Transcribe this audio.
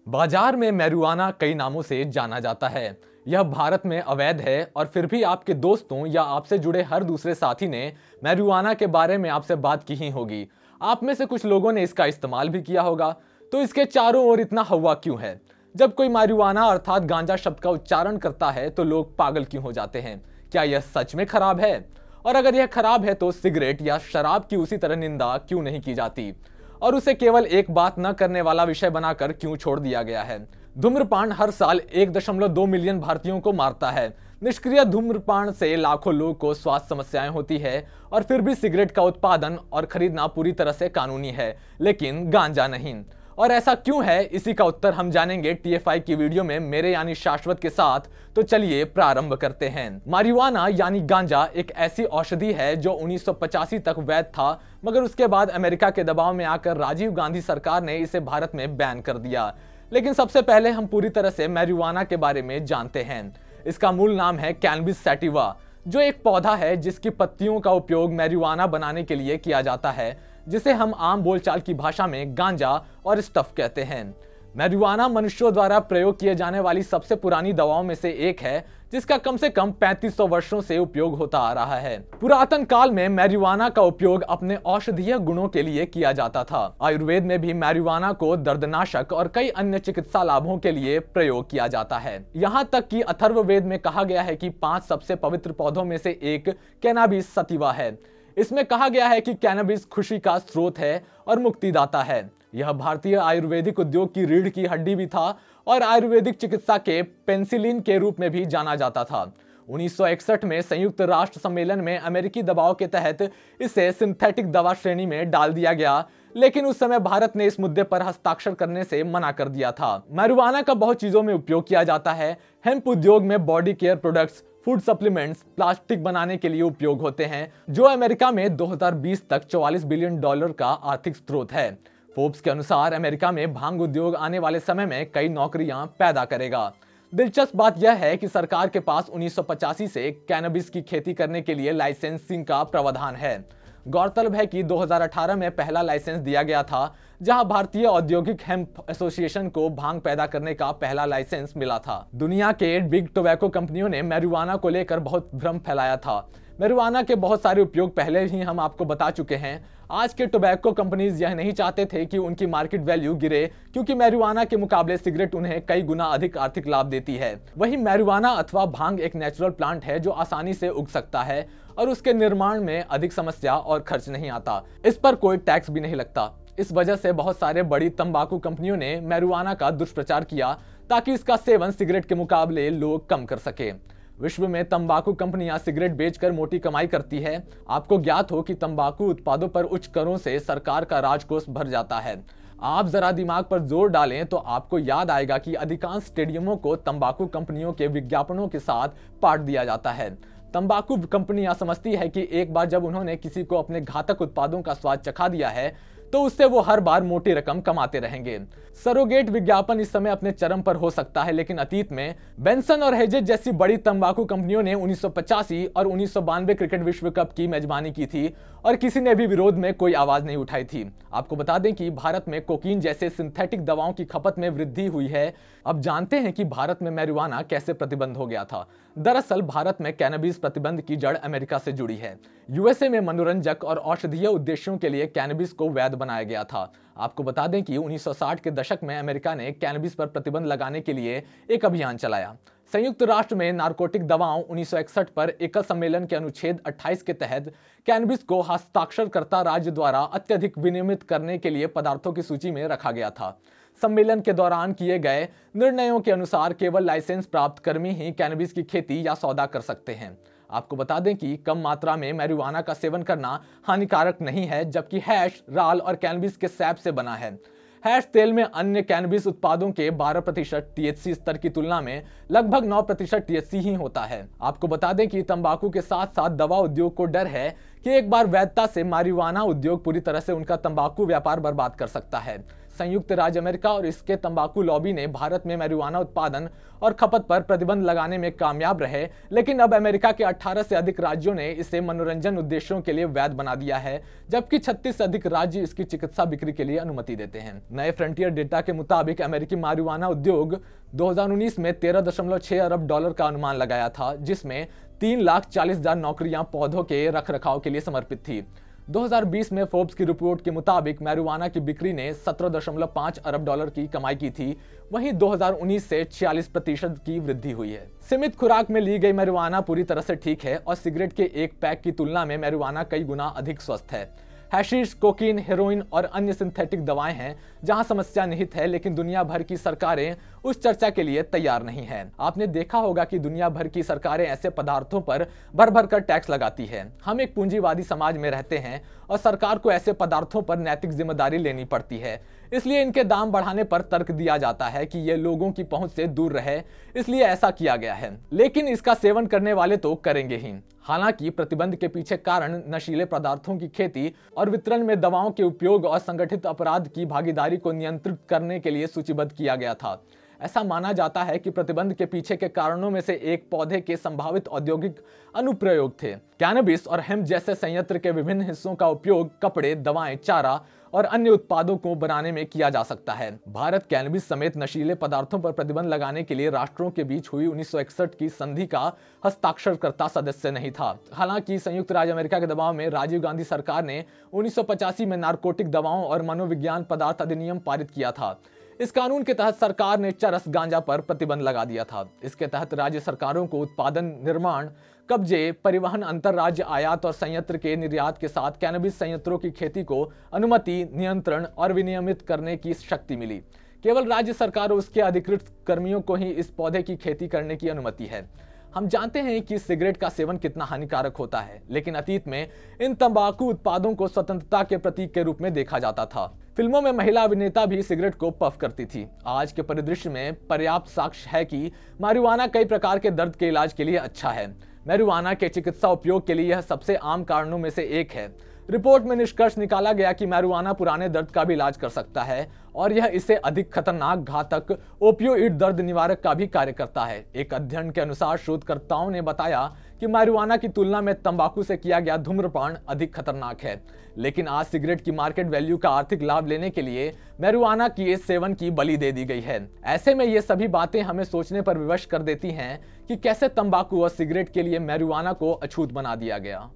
बाजार में मैरिजुआना कई नामों से जाना जाता है। यह भारत में अवैध है और फिर भी आपके दोस्तों या आपसे जुड़े हर दूसरे साथी ने मैरिजुआना के बारे में आपसे बात की ही होगी। आप में से कुछ लोगों ने इसका इस्तेमाल भी किया होगा। तो इसके चारों ओर इतना हवा क्यों है? जब कोई मैरिजुआना अर्थात गांजा शब्द का उच्चारण करता है तो लोग पागल क्यों हो जाते हैं? क्या यह सच में खराब है? और अगर यह खराब है तो सिगरेट या शराब की उसी तरह निंदा क्यों नहीं की जाती और उसे केवल एक बात न करने वाला विषय बनाकर क्यों छोड़ दिया गया है? धूम्रपान हर साल 1.2 मिलियन भारतीयों को मारता है। निष्क्रिय धूम्रपान से लाखों लोगों को स्वास्थ्य समस्याएं होती है और फिर भी सिगरेट का उत्पादन और खरीदना पूरी तरह से कानूनी है, लेकिन गांजा नहीं। और ऐसा क्यों है, इसी का उत्तर हम जानेंगे TFI की वीडियो में मेरे यानी शाश्वत के साथ। तो चलिए प्रारंभ करते हैं। marijuana यानी गांजा एक ऐसी औषधि है जो 1985 तक वैध था, मगर उसके बाद अमेरिका के दबाव में आकर राजीव गांधी सरकार ने इसे भारत में बैन कर दिया। लेकिन सबसे पहले हम पूरी तरह से marijuana के बारे में जानते हैं। इसका मूल नाम है कैनबिस सैटिवा, जो एक पौधा है जिसकी पत्तियों का उपयोग marijuana बनाने के लिए किया जाता है, जिसे हम आम बोलचाल की भाषा में गांजा और स्टफ कहते हैं। मैरिजुआना मनुष्यों द्वारा प्रयोग किए जाने वाली सबसे पुरानी दवाओं में से एक है, जिसका कम से कम 3500 वर्षों से उपयोग होता आ रहा है। पुरातन काल में मैरिजुआना का उपयोग अपने औषधीय गुणों के लिए किया जाता था। आयुर्वेद में भी मैरिजुआना को दर्दनाशक और कई अन्य चिकित्सा लाभों के लिए प्रयोग किया जाता है। यहाँ तक कि अथर्ववेद में कहा गया है कि 5 सबसे पवित्र पौधों में से एक कैनाबिस सतिवा है। इसमें कहा गया है कि कैनबिस खुशी का स्रोत है और मुक्तिदाता है। यह भारतीय आयुर्वेदिक उद्योग की रीढ़ की हड्डी भी था और आयुर्वेदिक चिकित्सा के पेनिसिलिन के रूप में भी जाना जाता था। 1961 में संयुक्त राष्ट्र सम्मेलन में अमेरिकी दबाव के तहत इसे सिंथेटिक दवा श्रेणी में डाल दिया गया, लेकिन उस समय भारत ने इस मुद्दे पर हस्ताक्षर करने से मना कर दिया था। मैरिजुआना का बहुत चीजों में उपयोग किया जाता है। हेम्प उद्योग में body care products, food supplements, plastic बनाने के लिए उपयोग होते हैं, जो अमेरिका में 2020 तक $44 बिलियन का आर्थिक स्रोत है। फोर्ब्स के अनुसार अमेरिका में भांग उद्योग आने वाले समय में कई नौकरियां पैदा करेगा। दिलचस्प बात यह है कि सरकार के पास 1985 से कैनबिस की खेती करने के लिए लाइसेंसिंग का प्रावधान है। गौरतलब है कि 2018 में पहला लाइसेंस दिया गया था, जहां भारतीय औद्योगिक हेम्प एसोसिएशन को भांग पैदा करने का पहला लाइसेंस मिला था। दुनिया के बिग टोबैको कंपनियों ने मैरिजुआना को लेकर बहुत भ्रम फैलाया था। मैरिजुआना के बहुत सारे उपयोग पहले ही हम आपको बता चुके हैं। आज के टोबैको कंपनीज यह नहीं चाहते थे कि उनकी मार्केट वैल्यू गिरे, क्योंकि मैरिजुआना के मुकाबले सिगरेट उन्हें कई गुना अधिक आर्थिक लाभ देती है। वहीं मैरिजुआना अथवा भांग एक नेचुरल प्लांट है जो आसानी से उग सकता है और उसके निर्माण में अधिक समस्या और खर्च नहीं आता। इस पर कोई टैक्स भी नहीं लगता। इस वजह से बहुत सारे बड़ी तंबाकू कंपनियों ने मैरिजुआना का दुष्प्रचार किया ताकि इसका सेवन सिगरेट के मुकाबले लोग कम कर सके। विश्व में तंबाकू कंपनियां सिगरेट बेचकर मोटी कमाई करती है। आपको ज्ञात हो कि तंबाकू उत्पादों पर उच्च करों से सरकार का राजकोष भर जाता है। आप जरा दिमाग पर जोर डालें तो आपको याद आएगा कि अधिकांश स्टेडियमों को तंबाकू कंपनियों के विज्ञापनों के साथ पाट दिया जाता है। तंबाकू कंपनियां समझती है कि एक बार जब उन्होंने किसी को अपने घातक उत्पादों का स्वाद चखा दिया है तो उससे वो हर बार मोटी रकम कमाते रहेंगे। सरोगेट विज्ञापन इस समय अपने चरम पर हो सकता है, लेकिन अतीत में बेंसन और हेजेस जैसी बड़ी तंबाकू कंपनियों ने 1985 और 1992 क्रिकेट विश्व कप की मेजबानी की थी और किसी ने भी विरोध में कोई आवाज नहीं उठाई थी। आपको बता दें कि भारत में कोकीन जैसे सिंथेटिक दवाओं की खपत में वृद्धि हुई है। अब जानते हैं कि भारत में मैरिजुआना कैसे प्रतिबंध हो गया था। दरअसल भारत में कैनबिस प्रतिबंध की जड़ अमेरिका से जुड़ी है। यूएसए में मनोरंजक और औषधीय उद्देश्यों के लिए कैनबिस को वैध बनाया गया था। आपको बता दें कि 1960 के दशक में अमेरिका ने कैनबिस पर प्रतिबंध लगाने के लिए एक अभियान चलाया। संयुक्त राष्ट्र में नारकोटिक दवाओं 1961 पर एकल सम्मेलन के अनुच्छेद 28 के तहत कैनबिस को हस्ताक्षरकर्ता राज्य द्वारा अत्यधिक विनियमित करने के लिए पदार्थों की सूची में रखा गया था। सम्मेलन के दौरान किए गए निर्णयों के अनुसार केवल लाइसेंस प्राप्त कर्मी ही कैनबिस की खेती या सौदा कर सकते हैं। आपको बता दें कि कम मात्रा में मैरिजुआना का सेवन करना हानिकारक नहीं है, जबकि हैश, राल और कैनबिस के सैप से बना है। हैश तेल में अन्य कैनबिस उत्पादों के 12% THC स्तर की तुलना में लगभग 9% THC ही होता है। आपको बता दें कि तंबाकू के साथ साथ दवा उद्योग को डर है कि एक बार वैधता से मैरिजुआना उद्योग पूरी तरह से उनका तंबाकू व्यापार बर्बाद कर सकता है। संयुक्त राज्य अमेरिका और इसके तंबाकू लॉबी ने भारत में मैरिजुआना उत्पादन और खपत पर प्रतिबंध लगाने में कामयाब रहे, लेकिन अब अमेरिका के 18 से अधिक राज्यों ने इसे मनोरंजन उद्देश्यों के लिए वैध बना दिया है, जबकि 36 से अधिक राज्य इसकी चिकित्सा बिक्री के लिए अनुमति देते हैं। नए फ्रंटियर डेटा के मुताबिक अमेरिकी marijuana उद्योग 2019 में $13.6 अरब का अनुमान लगाया था, जिसमें 3,40,000 नौकरियां पौधों के रखरखाव के लिए समर्पित थी। 2020 में फोर्ब्स की रिपोर्ट के मुताबिक मैरिजुआना की बिक्री ने $17.5 अरब की कमाई की थी, वहीं 2019 से 46% की वृद्धि हुई है। सीमित खुराक में ली गई मैरिजुआना पूरी तरह से ठीक है और सिगरेट के एक पैक की तुलना में मैरिजुआना कई गुना अधिक स्वस्थ है। हैशिश, कोकीन, हेरोइन और अन्य सिंथेटिक दवाएं हैं जहां समस्या निहित है, लेकिन दुनिया भर की सरकारें उस चर्चा के लिए तैयार नहीं हैं। आपने देखा होगा कि दुनिया भर की सरकारें ऐसे पदार्थों पर भर भर कर टैक्स लगाती है। हम एक पूंजीवादी समाज में रहते हैं और सरकार को ऐसे पदार्थों पर नैतिक जिम्मेदारी लेनी पड़ती है, इसलिए इनके दाम बढ़ाने पर तर्क दिया जाता है कि ये लोगों की पहुंच से दूर रहे, इसलिए ऐसा किया गया है, लेकिन इसका सेवन करने वाले तो करेंगे ही। हालांकि प्रतिबंध के पीछे कारण नशीले पदार्थों की खेती और वितरण में दवाओं के उपयोग और संगठित अपराध की भागीदारी को नियंत्रित करने के लिए सूचीबद्ध किया गया था। ऐसा माना जाता है कि प्रतिबंध के पीछे के कारणों में से एक पौधे के संभावित औद्योगिक अनुप्रयोग थे। कैनबिस और हेम्प जैसे संयंत्र के विभिन्न हिस्सों का उपयोग कपड़े, दवाएं, चारा और अन्य उत्पादों को बनाने में किया जा सकता है। भारत कैनबिस समेत नशीले पदार्थों पर प्रतिबंध लगाने के लिए राष्ट्रों के बीच हुई 1961 की संधि का हस्ताक्षरकर्ता सदस्य नहीं था। हालांकि संयुक्त राज्य अमेरिका के दबाव में राजीव गांधी सरकार ने 1985 में नारकोटिक दवाओं और मनोविज्ञान पदार्थ अधिनियम पारित किया था। इस कानून के तहत सरकार ने चरस गांजा पर प्रतिबंध लगा दिया था। इसके तहत राज्य सरकारों को उत्पादन, निर्माण, कब्जे, परिवहन, अंतरराज्य आयात और संयंत्र के निर्यात के साथ कैनबिस संयंत्रों की खेती को अनुमति, नियंत्रण और विनियमित करने की शक्ति मिली। केवल राज्य सरकार और उसके अधिकृत कर्मियों को ही इस पौधे की खेती करने की अनुमति है। हम जानते हैं कि सिगरेट का सेवन कितना हानिकारक होता है, लेकिन अतीत में इन तंबाकू उत्पादों को स्वतंत्रता के प्रतीक के रूप में देखा जाता था। फिल्मों में महिला अभिनेता भी सिगरेट को पफ करती थी। आज के परिदृश्य में पर्याप्त साक्ष्य है कि marijuana कई प्रकार के दर्द के इलाज के लिए अच्छा है। marijuana के चिकित्सा उपयोग के लिए यह सबसे आम कारणों में से एक है। रिपोर्ट में निष्कर्ष निकाला गया कि marijuana पुराने दर्द का भी इलाज कर सकता है और यह इससे अधिक खतरनाक घातक ओपियोइड दर्द निवारक का भी कार्य करता है। एक अध्ययन के अनुसार शोधकर्ताओं ने बताया कि marijuana की तुलना में तंबाकू से किया गया धूम्रपान अधिक खतरनाक है, लेकिन आज सिगरेट की मार्केट वैल्यू का आर्थिक लाभ लेने के लिए marijuana की इस सेवन की बलि दे दी गई है। ऐसे में ये सभी बातें हमें सोचने पर विवश कर देती हैं कि कैसे तंबाकू और सिगरेट के लिए marijuana को अछूत बना दिया गया।